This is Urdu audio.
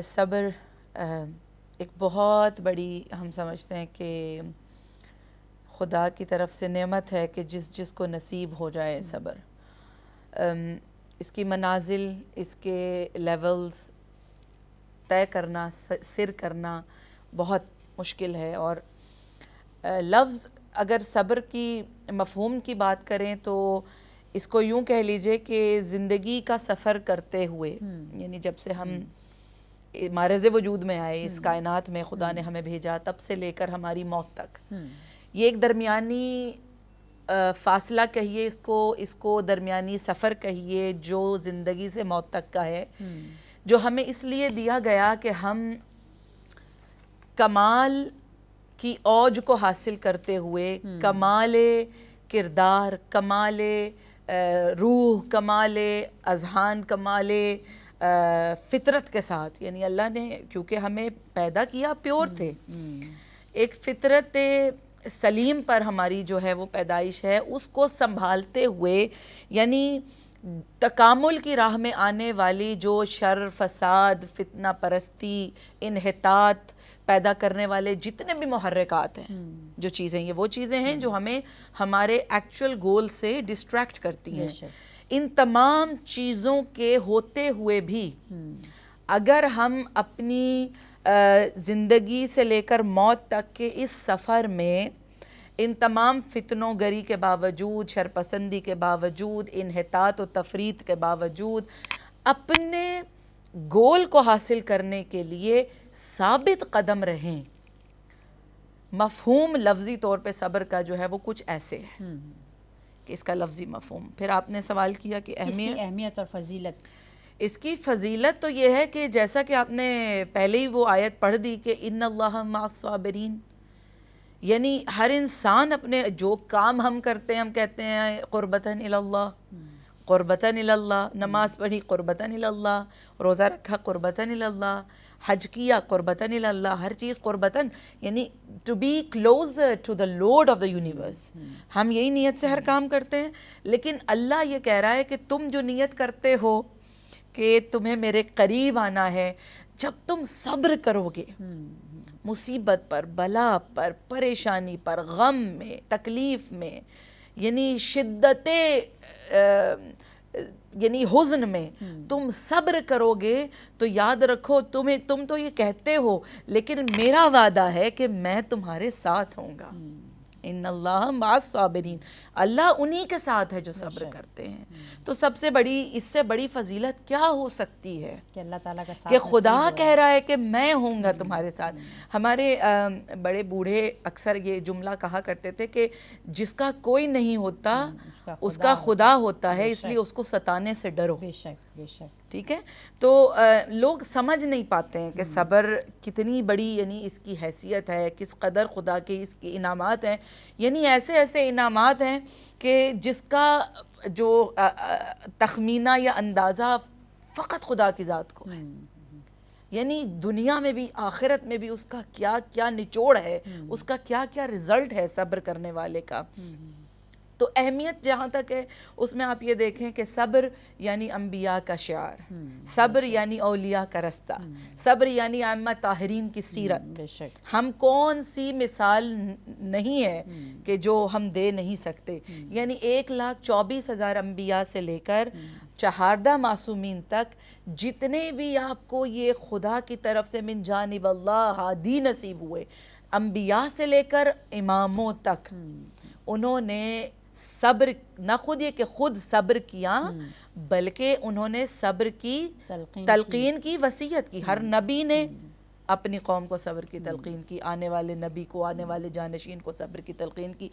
صبر ایک بہت بڑی ہم سمجھتے ہیں کہ خدا کی طرف سے نعمت ہے کہ جس کو نصیب ہو جائے صبر. اس کی منازل، اس کے لیولز طے کرنا، سر کرنا بہت مشکل ہے. اور لفظ اگر صبر کی مفہوم کی بات کریں تو اس کو یوں کہہ لیجئے کہ زندگی کا سفر کرتے ہوئے، یعنی جب سے ہم معرض وجود میں آئے، اس کائنات میں خدا نے ہمیں بھیجا، تب سے لے کر ہماری موت تک، یہ ایک درمیانی فاصلہ کہیے اس کو درمیانی سفر کہیے جو زندگی سے موت تک کا ہے، جو ہمیں اس لیے دیا گیا کہ ہم کمال کی اوج کو حاصل کرتے ہوئے کمال کردار، کمال روح، کمال اذہان، کمال فطرت کے ساتھ، یعنی اللہ نے کیونکہ ہمیں پیدا کیا پیور تھے، ایک فطرت سلیم پر ہماری جو ہے وہ پیدائش ہے، اس کو سنبھالتے ہوئے، یعنی تکامل کی راہ میں آنے والی جو شر، فساد، فتنہ پرستی، انحطاط پیدا کرنے والے جتنے بھی محرکات ہیں، جو چیزیں، یہ وہ چیزیں ہیں جو ہمیں ہمارے ایکچول گول سے ڈسٹریکٹ کرتی ہیں. ان تمام چیزوں کے ہوتے ہوئے بھی اگر ہم اپنی زندگی سے لے کر موت تک کے اس سفر میں ان تمام فتنوں گری کے باوجود، شرپسندی کے باوجود، انحطاط و تفریط کے باوجود اپنے گول کو حاصل کرنے کے لیے ثابت قدم رہیں. مفہوم لفظی طور پہ صبر کا جو ہے وہ کچھ ایسے ہے کہ اس کا لفظی مفہوم. پھر آپ نے سوال کیا کہ اہمیت اور فضیلت. اس کی فضیلت تو یہ ہے کہ جیسا کہ آپ نے پہلے ہی وہ آیت پڑھ دی کہ ان اللہ مع الصابرین، یعنی ہر انسان اپنے جو کام ہم کرتے ہیں، ہم کہتے ہیں قربتاً الی اللہ، قربتاً الی اللہ، نماز پڑھی قربتاً الی اللہ، روزہ رکھا قربتاً الی اللہ، حج کیا قربتاً الی اللہ، ہر چیز قربتاً، یعنی to be close to the Lord of the universe. ہم یہی نیت سے ہر کام کرتے ہیں، لیکن اللہ یہ کہہ رہا ہے کہ تم جو نیت کرتے ہو کہ تمہیں میرے قریب آنا ہے، جب تم صبر کرو گے مصیبت پر، بلا پر، پریشانی پر، غم میں، تکلیف میں، یعنی شدت یعنی حزن میں تم صبر کرو گے، تو یاد رکھو تم تو یہ کہتے ہو، لیکن میرا وعدہ ہے کہ میں تمہارے ساتھ ہوں گا. ان اللہ مع الصابرین، اللہ انہی کے ساتھ ہے جو صبر کرتے ہیں. تو سب سے بڑی، اس سے بڑی فضیلت کیا ہو سکتی ہے کہ اللہ تعالیٰ کا ساتھ، کہ خدا کہہ رہا ہے کہ میں ہوں گا تمہارے ساتھ. ہمارے بڑے بوڑھے اکثر یہ جملہ کہا کرتے تھے کہ جس کا کوئی نہیں ہوتا اس کا خدا ہوتا ہے، اس لیے اس کو ستانے سے ڈرو. بے شک بے شک. ٹھیک ہے. تو لوگ سمجھ نہیں پاتے ہیں کہ صبر کتنی بڑی، یعنی اس کی حیثیت ہے، کس قدر خدا کے اس کے انعامات ہیں. یعنی ایسے ایسے انعامات ہیں کہ جس کا جو تخمینہ یا اندازہ فقط خدا کی ذات کو ہے. یعنی دنیا میں بھی آخرت میں بھی اس کا کیا کیا نچوڑ ہے، اس کا کیا کیا رزلٹ ہے صبر کرنے والے کا. تو اہمیت جہاں تک ہے اس میں آپ یہ دیکھیں کہ صبر یعنی انبیاء کا شعار، صبر یعنی اولیاء کا رستہ، صبر یعنی ائمہ طاہرین کی سیرت. ہم کون سی مثال نہیں ہے کہ جو ہم دے نہیں سکتے. یعنی 1,24,000 انبیاء سے لے کر 14 معصومین تک جتنے بھی آپ کو یہ خدا کی طرف سے من جانب اللہ ہادی نصیب ہوئے، انبیاء سے لے کر اماموں تک، انہوں نے صبر، نہ خود یہ کہ خود صبر کیا، بلکہ انہوں نے صبر کی تلقین کی، وصیت کی. ہر نبی نے اپنی قوم کو صبر کی تلقین کی، آنے والے نبی کو، آنے والے جانشین کو صبر کی تلقین کی.